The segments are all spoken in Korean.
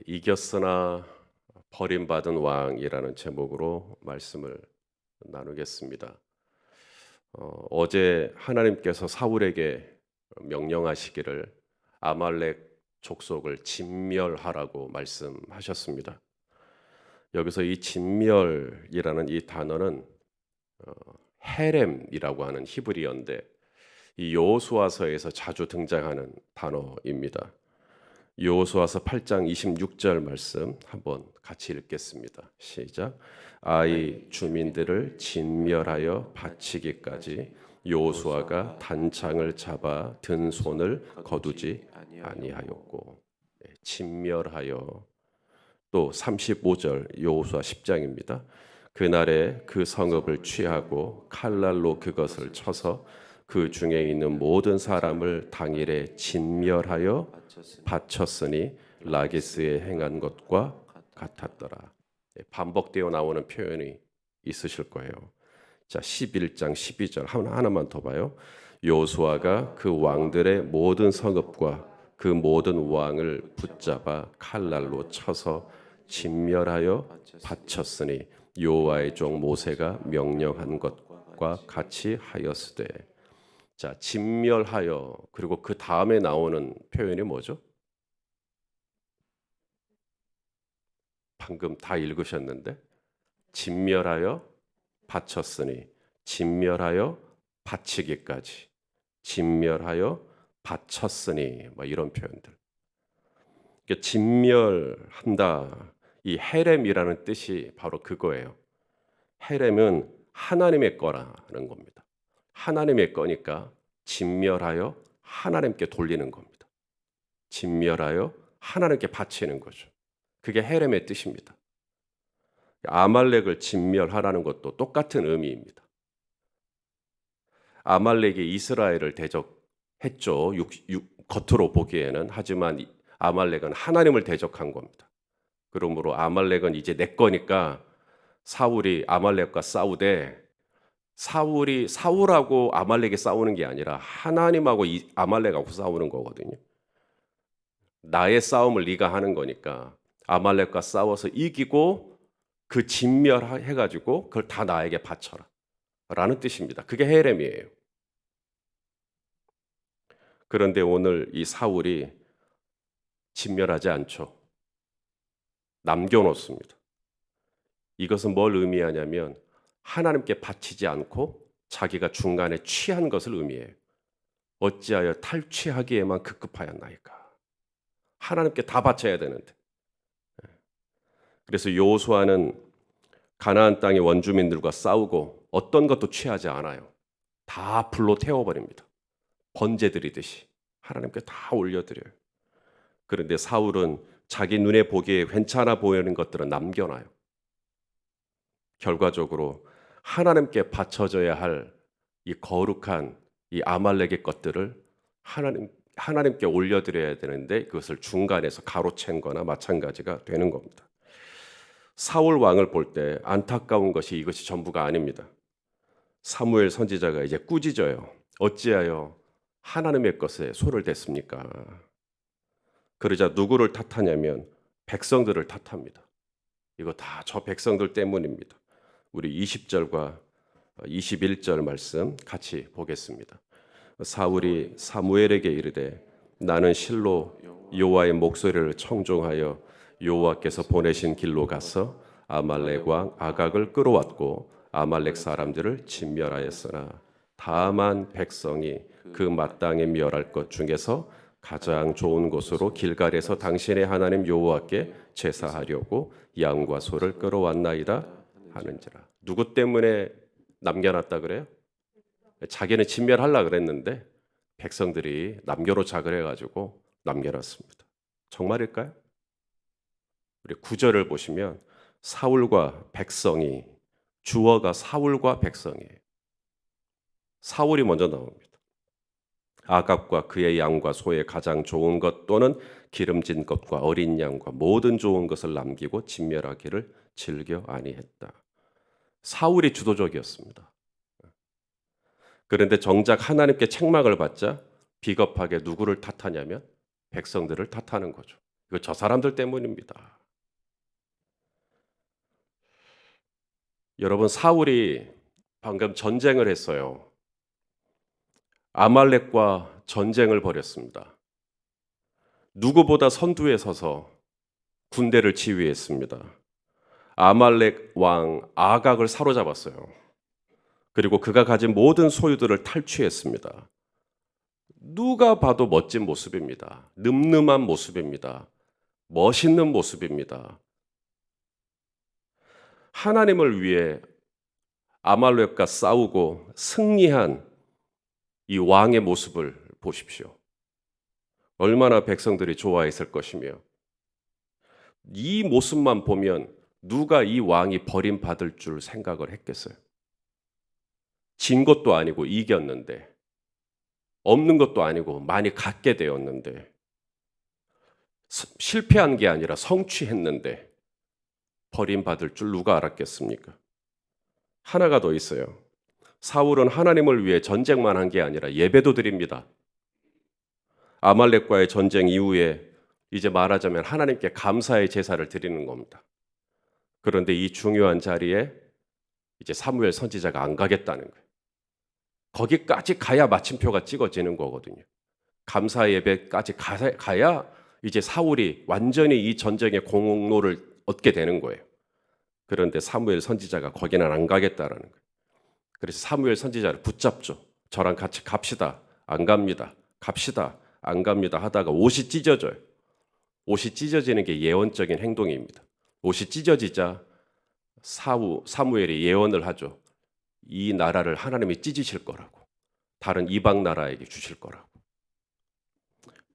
이겼으나 버림받은 왕이라는 제목으로 말씀을 나누겠습니다. 어제 하나님께서 사울에게 명령하시기를 아말렉 족속을 진멸하라고 말씀하셨습니다. 여기서 이 진멸이라는 이 단어는 헤렘이라고 하는 히브리어인데 이 여호수아서에서 자주 등장하는 단어입니다. 여호수아서 8장 26절 말씀 한번 같이 읽겠습니다. 시작. 아이 주민들을 진멸하여 바치기까지 여호수아가 단창을 잡아 든 손을 거두지 아니하였고. 진멸하여. 또 35절 여호수아 10장입니다. 그날에 그 성읍을 취하고 칼날로 그것을 쳐서 그 중에 있는 모든 사람을 당일에 진멸하여 바쳤으니 라기스에 행한 것과 같았더라. 반복되어 나오는 표현이 있으실 거예요. 자, 11장 12절 하나만 더 봐요. 여호수아가 그 왕들의 모든 성읍과 그 모든 왕을 붙잡아 칼날로 쳐서 진멸하여 바쳤으니 여호와의 종 모세가 명령한 것과 같이 하였으되. 자, 진멸하여. 그리고 그 다음에 나오는 표현이 뭐죠? 방금 다 읽으셨는데 진멸하여 바쳤으니, 진멸하여 바치기까지, 진멸하여 바쳤으니, 뭐 이런 표현들. 그러니까 진멸한다. 이 헤렘이라는 뜻이 바로 그거예요. 헤렘은 하나님의 거라는 겁니다. 하나님의 거니까 진멸하여 하나님께 돌리는 겁니다. 진멸하여 하나님께 바치는 거죠. 그게 헤렘의 뜻입니다. 아말렉을 진멸하라는 것도 똑같은 의미입니다. 아말렉이 이스라엘을 대적했죠. 겉으로 보기에는. 하지만 아말렉은 하나님을 대적한 겁니다. 그러므로 아말렉은 이제 내 거니까 사울이 아말렉과 싸우되, 사울하고 아말렉이 싸우는 게 아니라 하나님하고 아말렉하고 싸우는 거거든요. 나의 싸움을 네가 하는 거니까 아말렉과 싸워서 이기고 그 진멸해가지고 그걸 다 나에게 바쳐라 라는 뜻입니다. 그게 헤렘이에요. 그런데 오늘 이 사울이 진멸하지 않죠. 남겨놓습니다. 이것은 뭘 의미하냐면 하나님께 바치지 않고 자기가 중간에 취한 것을 의미해요. 어찌하여 탈취하기에만 급급하였나이까. 하나님께 다 바쳐야 되는데. 그래서 여호수아는 가나안 땅의 원주민들과 싸우고 어떤 것도 취하지 않아요. 다 불로 태워버립니다. 번제 드리듯이 하나님께 다 올려드려요. 그런데 사울은 자기 눈에 보기에 괜찮아 보이는 것들은 남겨놔요. 결과적으로 하나님께 바쳐져야 할 이 거룩한 이 아말렉의 것들을 하나님께 올려드려야 되는데 그것을 중간에서 가로챈 거나 마찬가지가 되는 겁니다. 사울 왕을 볼 때 안타까운 것이 이것이 전부가 아닙니다. 사무엘 선지자가 이제 꾸짖어요. 어찌하여 하나님의 것에 손을 댔습니까? 그러자 누구를 탓하냐면 백성들을 탓합니다. 이거 다 저 백성들 때문입니다. 우리 20절과 21절 말씀 같이 보겠습니다. 사울이 사무엘에게 이르되 나는 실로 여호와의 목소리를 청종하여 여호와께서 보내신 길로 가서 아말렉 왕 아각을 끌어왔고 아말렉 사람들을 진멸하였으나 다만 백성이 그 마땅히 멸할 것 중에서 가장 좋은 곳으로 길갈에서 당신의 하나님 여호와께 제사하려고 양과 소를 끌어왔나이다 하는지라. 누구 때문에 남겨놨다 그래요? 자기는 진멸하려고 그랬는데 백성들이 남겨놓자 그래가지고 남겨놨습니다. 정말일까요? 우리 9절을 보시면 사울과 백성이, 주어가 사울과 백성이에요. 사울이 먼저 나옵니다. 아갑과 그의 양과 소의 가장 좋은 것 또는 기름진 것과 어린 양과 모든 좋은 것을 남기고 진멸하기를 즐겨 아니했다. 사울이 주도적이었습니다. 그런데 정작 하나님께 책망을 받자 비겁하게 누구를 탓하냐면 백성들을 탓하는 거죠. 이거 저 사람들 때문입니다. 여러분, 사울이 방금 전쟁을 했어요. 아말렉과 전쟁을 벌였습니다. 누구보다 선두에 서서 군대를 지휘했습니다. 아말렉 왕 아각을 사로잡았어요. 그리고 그가 가진 모든 소유들을 탈취했습니다. 누가 봐도 멋진 모습입니다. 늠름한 모습입니다. 멋있는 모습입니다. 하나님을 위해 아말렉과 싸우고 승리한 이 왕의 모습을 보십시오. 얼마나 백성들이 좋아했을 것이며, 이 모습만 보면 누가 이 왕이 버림받을 줄 생각을 했겠어요? 진 것도 아니고 이겼는데, 없는 것도 아니고 많이 갖게 되었는데, 실패한 게 아니라 성취했는데 버림받을 줄 누가 알았겠습니까? 하나가 더 있어요. 사울은 하나님을 위해 전쟁만 한 게 아니라 예배도 드립니다. 아말렉과의 전쟁 이후에 이제 말하자면 하나님께 감사의 제사를 드리는 겁니다. 그런데 이 중요한 자리에 이제 사무엘 선지자가 안 가겠다는 거예요. 거기까지 가야 마침표가 찍어지는 거거든요. 감사 예배까지 가야 이제 사울이 완전히 이 전쟁의 공로를 얻게 되는 거예요. 그런데 사무엘 선지자가 거기는 안 가겠다라는 거예요. 그래서 사무엘 선지자를 붙잡죠. 저랑 같이 갑시다. 안 갑니다. 갑시다. 안 갑니다 하다가 옷이 찢어져요. 옷이 찢어지는 게 예언적인 행동입니다. 옷이 찢어지자 사무엘이 예언을 하죠. 이 나라를 하나님이 찢으실 거라고. 다른 이방 나라에게 주실 거라고.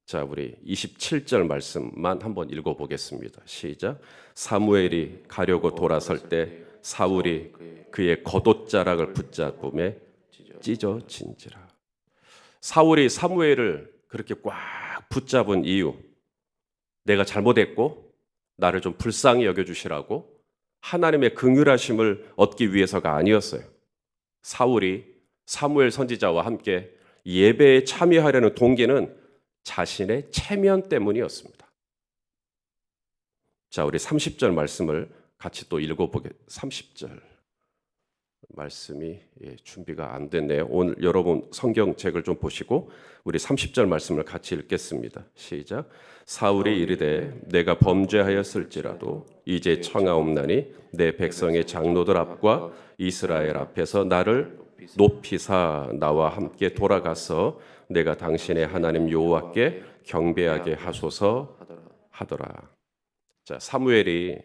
자, 우리 27절 말씀만 한번 읽어보겠습니다. 시작. 사무엘이 가려고 돌아설 때 사울이 그의 겉옷자락을 붙잡음에 찢어진지라. 사울이 사무엘을 그렇게 꽉 붙잡은 이유, 내가 잘못했고 나를 좀 불쌍히 여겨주시라고 하나님의 긍휼하심을 얻기 위해서가 아니었어요. 사울이 사무엘 선지자와 함께 예배에 참여하려는 동기는 자신의 체면 때문이었습니다. 자, 우리 30절 말씀을 같이 또 읽어보겠습니다. 30절 말씀이 준비가 안 됐네요. 오늘 여러분 성경책을 좀 보시고 우리 30절 말씀을 같이 읽겠습니다. 시작. 사울이 이르되 내가 범죄하였을지라도 이제 청하옵나니 내 백성의 장로들 앞과 이스라엘 앞에서 나를 높이사 나와 함께 돌아가서 내가 당신의 하나님 여호와께 경배하게 하소서 하더라. 자, 사무엘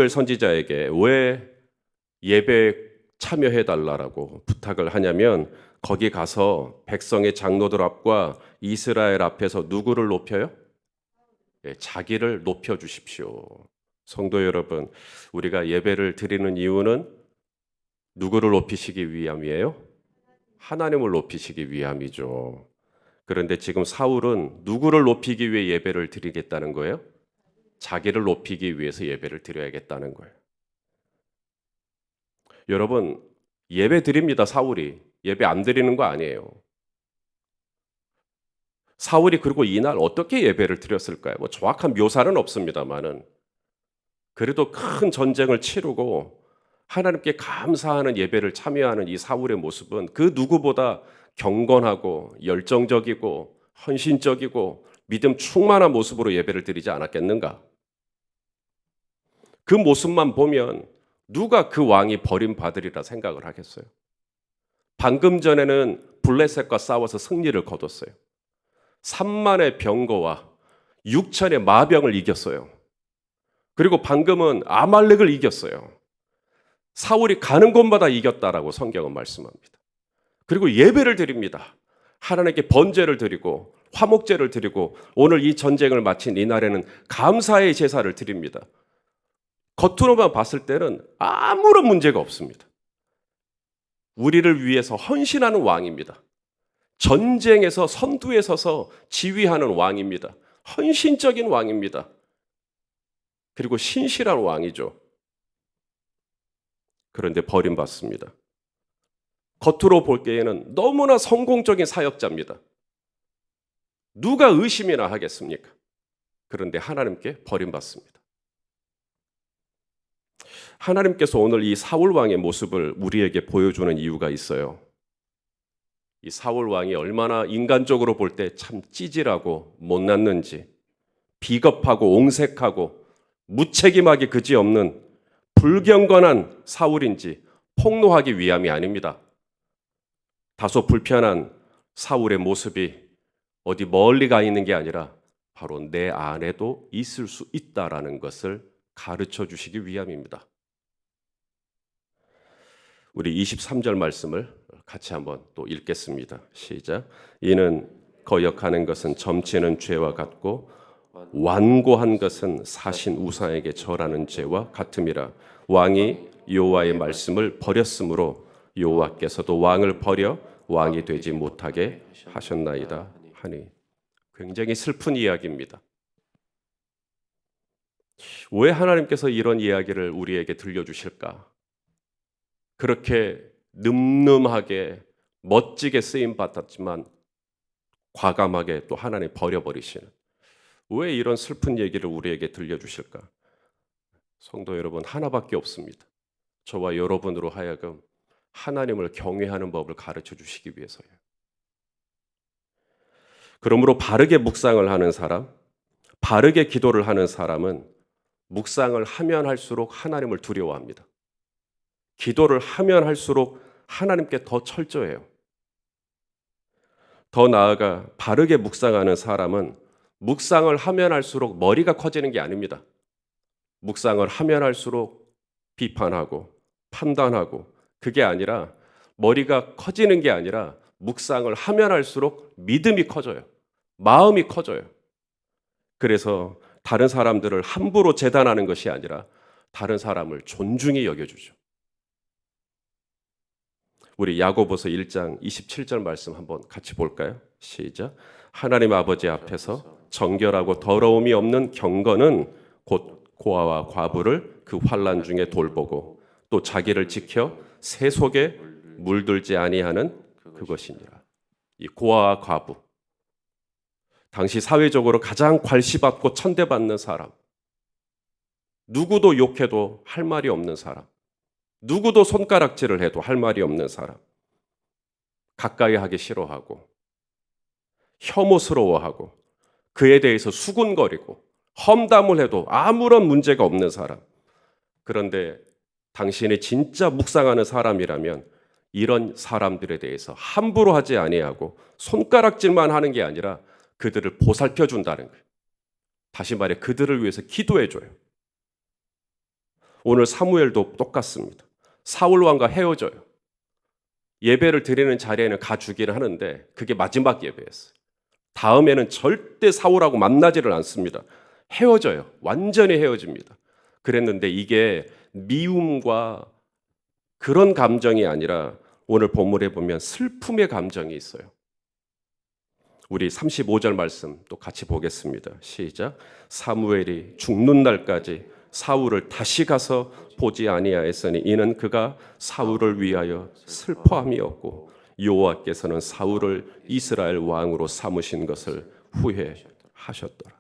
선지자에게 왜 예배에 참여해 달라고 부탁을 하냐면 거기 가서 백성의 장로들 앞과 이스라엘 앞에서 누구를 높여요? 자기를 높여 주십시오. 성도 여러분, 우리가 예배를 드리는 이유는 누구를 높이시기 위함이에요? 하나님을 높이시기 위함이죠. 그런데 지금 사울은 누구를 높이기 위해 예배를 드리겠다는 거예요? 자기를 높이기 위해서 예배를 드려야겠다는 거예요. 여러분, 예배 드립니다. 사울이. 예배 안 드리는 거 아니에요. 사울이 그리고 이날 어떻게 예배를 드렸을까요? 뭐 정확한 묘사는 없습니다만은 그래도 큰 전쟁을 치르고 하나님께 감사하는 예배를 참여하는 이 사울의 모습은 그 누구보다 경건하고 열정적이고 헌신적이고 믿음 충만한 모습으로 예배를 드리지 않았겠는가? 그 모습만 보면 누가 그 왕이 버림받으리라 생각을 하겠어요? 방금 전에는 블레셋과 싸워서 승리를 거뒀어요. 3만의 병거와 6천의 마병을 이겼어요. 그리고 방금은 아말렉을 이겼어요. 사울이 가는 곳마다 이겼다라고 성경은 말씀합니다. 그리고 예배를 드립니다. 하나님께 번제를 드리고 화목제를 드리고 오늘 이 전쟁을 마친 이날에는 감사의 제사를 드립니다. 겉으로만 봤을 때는 아무런 문제가 없습니다. 우리를 위해서 헌신하는 왕입니다. 전쟁에서 선두에 서서 지휘하는 왕입니다. 헌신적인 왕입니다. 그리고 신실한 왕이죠. 그런데 버림받습니다. 겉으로 볼 때에는 너무나 성공적인 사역자입니다. 누가 의심이나 하겠습니까? 그런데 하나님께 버림받습니다. 하나님께서 오늘 이 사울 왕의 모습을 우리에게 보여주는 이유가 있어요. 이 사울 왕이 얼마나 인간적으로 볼 때 참 찌질하고 못났는지, 비겁하고 옹색하고 무책임하게 그지없는 불경건한 사울인지 폭로하기 위함이 아닙니다. 다소 불편한 사울의 모습이 어디 멀리 가 있는 게 아니라 바로 내 안에도 있을 수 있다라는 것을 가르쳐 주시기 위함입니다. 우리 23절 말씀을 같이 한번 또 읽겠습니다. 시작. 이는 거역하는 것은 점치는 죄와 같고 완고한 것은 사신 우상에게 절하는 죄와 같음이라. 왕이 여호와의 말씀을 버렸으므로 여호와께서도 왕을 버려 왕이 되지 못하게 하셨나이다 하니. 굉장히 슬픈 이야기입니다. 왜 하나님께서 이런 이야기를 우리에게 들려주실까? 그렇게 늠름하게 멋지게 쓰임 받았지만 과감하게 또 하나님 버려버리시는, 왜 이런 슬픈 얘기를 우리에게 들려주실까? 성도 여러분, 하나밖에 없습니다. 저와 여러분으로 하여금 하나님을 경외하는 법을 가르쳐 주시기 위해서요. 그러므로 바르게 묵상을 하는 사람, 바르게 기도를 하는 사람은 묵상을 하면 할수록 하나님을 두려워합니다. 기도를 하면 할수록 하나님께 더 철저해요. 더 나아가 바르게 묵상하는 사람은 묵상을 하면 할수록 머리가 커지는 게 아닙니다. 묵상을 하면 할수록 비판하고 판단하고, 그게 아니라 머리가 커지는 게 아니라 묵상을 하면 할수록 믿음이 커져요. 마음이 커져요. 그래서 다른 사람들을 함부로 재단하는 것이 아니라 다른 사람을 존중히 여겨주죠. 우리 야고보서 1장 27절 말씀 한번 같이 볼까요? 시작. 하나님 아버지 앞에서 정결하고 더러움이 없는 경건은 곧 고아와 과부를 그 환난 중에 돌보고 또 자기를 지켜 새 속에 물들지 아니하는 그것이니라. 이 고아와 과부, 당시 사회적으로 가장 괄시받고 천대받는 사람, 누구도 욕해도 할 말이 없는 사람, 누구도 손가락질을 해도 할 말이 없는 사람, 가까이 하기 싫어하고 혐오스러워하고 그에 대해서 수군거리고 험담을 해도 아무런 문제가 없는 사람. 그런데 당신이 진짜 묵상하는 사람이라면 이런 사람들에 대해서 함부로 하지 아니하고 손가락질만 하는 게 아니라 그들을 보살펴 준다는 거예요. 다시 말해 그들을 위해서 기도해 줘요. 오늘 사무엘도 똑같습니다. 사울 왕과 헤어져요. 예배를 드리는 자리에는 가주기는 하는데 그게 마지막 예배였어요. 다음에는 절대 사울하고 만나지를 않습니다. 헤어져요. 완전히 헤어집니다. 그랬는데 이게 미움과 그런 감정이 아니라 오늘 본문에 보면 슬픔의 감정이 있어요. 우리 35절 말씀 또 같이 보겠습니다. 시작. 사무엘이 죽는 날까지 사울을 다시 가서 보지 아니하였으니 이는 그가 사울을 위하여 슬퍼함이었고 여호와께서는 사울을 이스라엘 왕으로 삼으신 것을 후회하셨더라.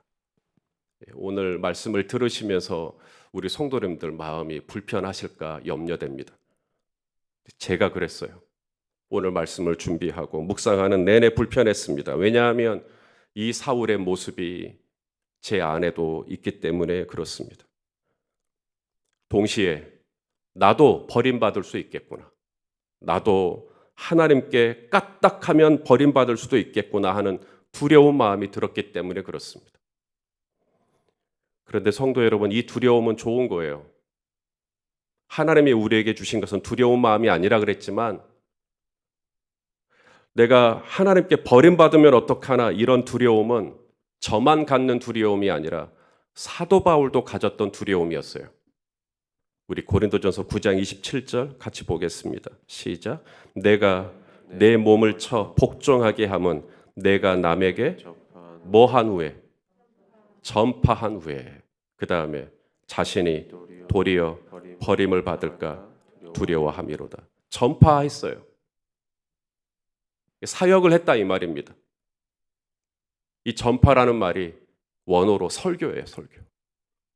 오늘 말씀을 들으시면서 우리 성도님들 마음이 불편하실까 염려됩니다. 제가 그랬어요. 오늘 말씀을 준비하고 묵상하는 내내 불편했습니다. 왜냐하면 이 사울의 모습이 제 안에도 있기 때문에 그렇습니다. 동시에 나도 버림받을 수 있겠구나. 나도 하나님께 까딱하면 버림받을 수도 있겠구나 하는 두려운 마음이 들었기 때문에 그렇습니다. 그런데 성도 여러분, 이 두려움은 좋은 거예요. 하나님이 우리에게 주신 것은 두려운 마음이 아니라 그랬지만 내가 하나님께 버림받으면 어떡하나 이런 두려움은 저만 갖는 두려움이 아니라 사도 바울도 가졌던 두려움이었어요. 우리 고린도전서 9장 27절 같이 보겠습니다. 시작. 내가 내 몸을 쳐 복종하게 함은 내가 남에게 뭐한 후에? 전파한 후에. 그 다음에 자신이 도리어 버림을 받을까 두려워함이로다. 전파했어요. 사역을 했다 이 말입니다. 이 전파라는 말이 원어로 설교예요, 설교.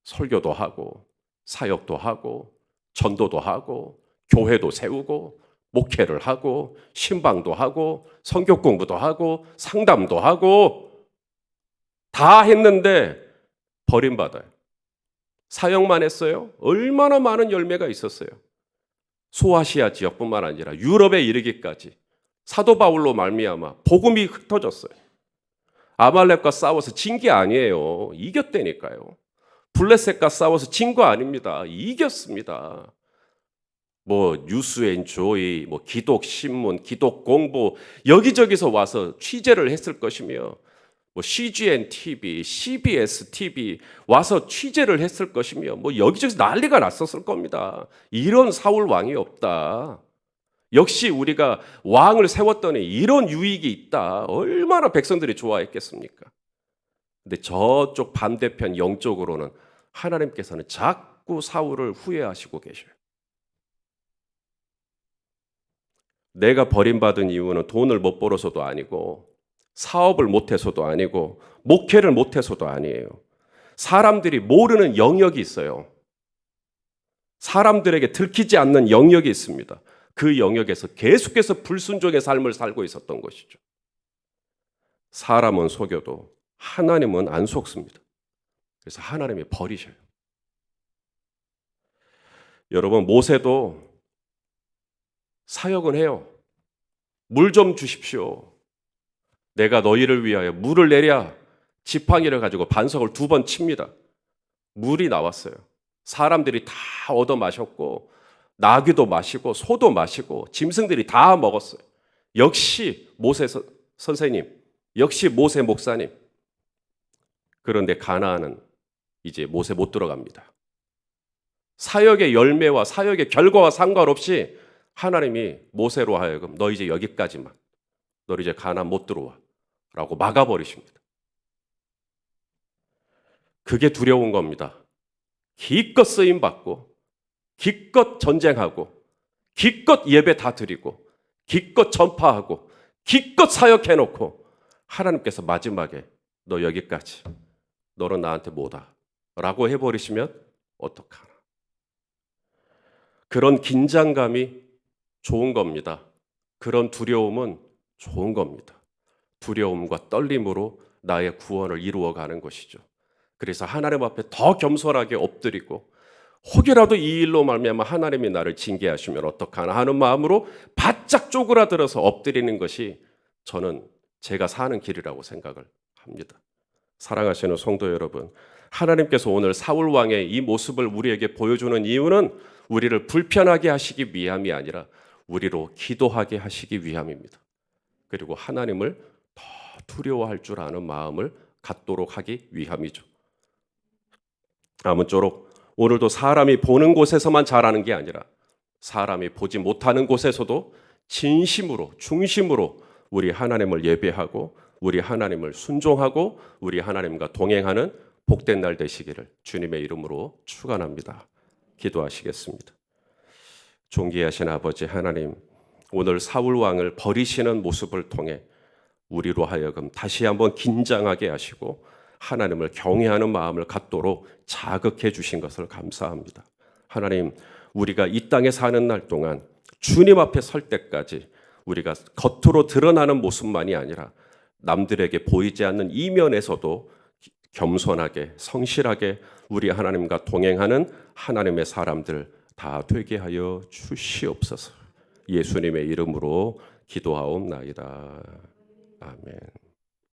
설교도 하고 사역도 하고 전도도 하고 교회도 세우고 목회를 하고 신방도 하고 성경 공부도 하고 상담도 하고 다 했는데 버림받아요. 사역만 했어요? 얼마나 많은 열매가 있었어요. 소아시아 지역뿐만 아니라 유럽에 이르기까지 사도 바울로 말미암아 복음이 흩어졌어요. 아말렉과 싸워서 진 게 아니에요. 이겼다니까요. 블레셋과 싸워서 진 거 아닙니다. 이겼습니다. 뭐 뉴스앤조이, 뭐 기독 신문, 기독 공부 여기저기서 와서 취재를 했을 것이며 뭐 CGN TV, CBS TV 와서 취재를 했을 것이며 뭐 여기저기서 난리가 났었을 겁니다. 이런 사울 왕이 없다. 역시 우리가 왕을 세웠더니 이런 유익이 있다. 얼마나 백성들이 좋아했겠습니까? 근데 저쪽 반대편 영적으로는 하나님께서는 자꾸 사울을 후회하시고 계셔요. 내가 버림받은 이유는 돈을 못 벌어서도 아니고 사업을 못해서도 아니고 목회를 못해서도 아니에요. 사람들이 모르는 영역이 있어요. 사람들에게 들키지 않는 영역이 있습니다. 그 영역에서 계속해서 불순종의 삶을 살고 있었던 것이죠. 사람은 속여도 하나님은 안 속습니다. 그래서 하나님이 버리셔요. 여러분, 모세도 사역은 해요. 물 좀 주십시오. 내가 너희를 위하여 물을 내랴. 지팡이를 가지고 반석을 2번 칩니다. 물이 나왔어요. 사람들이 다 얻어 마셨고 나귀도 마시고 소도 마시고 짐승들이 다 먹었어요. 역시 모세 선생님, 역시 모세 목사님. 그런데 가나안은 이제 모세 못 들어갑니다. 사역의 열매와 사역의 결과와 상관없이 하나님이 모세로 하여금 너 이제 여기까지만, 너 이제 가나안 못 들어와 라고 막아버리십니다. 그게 두려운 겁니다. 기껏 쓰임받고 기껏 전쟁하고 기껏 예배 다 드리고 기껏 전파하고 기껏 사역해놓고 하나님께서 마지막에 너 여기까지, 너는 나한테 뭐다 라고 해버리시면 어떡하나. 그런 긴장감이 좋은 겁니다. 그런 두려움은 좋은 겁니다. 두려움과 떨림으로 나의 구원을 이루어가는 것이죠. 그래서 하나님 앞에 더 겸손하게 엎드리고 혹이라도 이 일로 말미암아 하나님이 나를 징계하시면 어떡하나 하는 마음으로 바짝 쪼그라들어서 엎드리는 것이 저는 제가 사는 길이라고 생각을 합니다. 사랑하시는 성도 여러분, 하나님께서 오늘 사울 왕의 이 모습을 우리에게 보여주는 이유는 우리를 불편하게 하시기 위함이 아니라 우리로 기도하게 하시기 위함입니다. 그리고 하나님을 더 두려워할 줄 아는 마음을 갖도록 하기 위함이죠. 아무쪼록 오늘도 사람이 보는 곳에서만 잘하는 게 아니라 사람이 보지 못하는 곳에서도 진심으로 중심으로 우리 하나님을 예배하고 우리 하나님을 순종하고 우리 하나님과 동행하는 복된 날 되시기를 주님의 이름으로 축원합니다. 기도하시겠습니다. 존귀하신 아버지 하나님, 오늘 사울 왕을 버리시는 모습을 통해 우리로 하여금 다시 한번 긴장하게 하시고 하나님을 경외하는 마음을 갖도록 자극해 주신 것을 감사합니다. 하나님, 우리가 이 땅에 사는 날 동안 주님 앞에 설 때까지 우리가 겉으로 드러나는 모습만이 아니라 남들에게 보이지 않는 이면에서도 겸손하게 성실하게 우리 하나님과 동행하는 하나님의 사람들 다 되게 하여 주시옵소서. 예수님의 이름으로 기도하옵나이다. 아멘.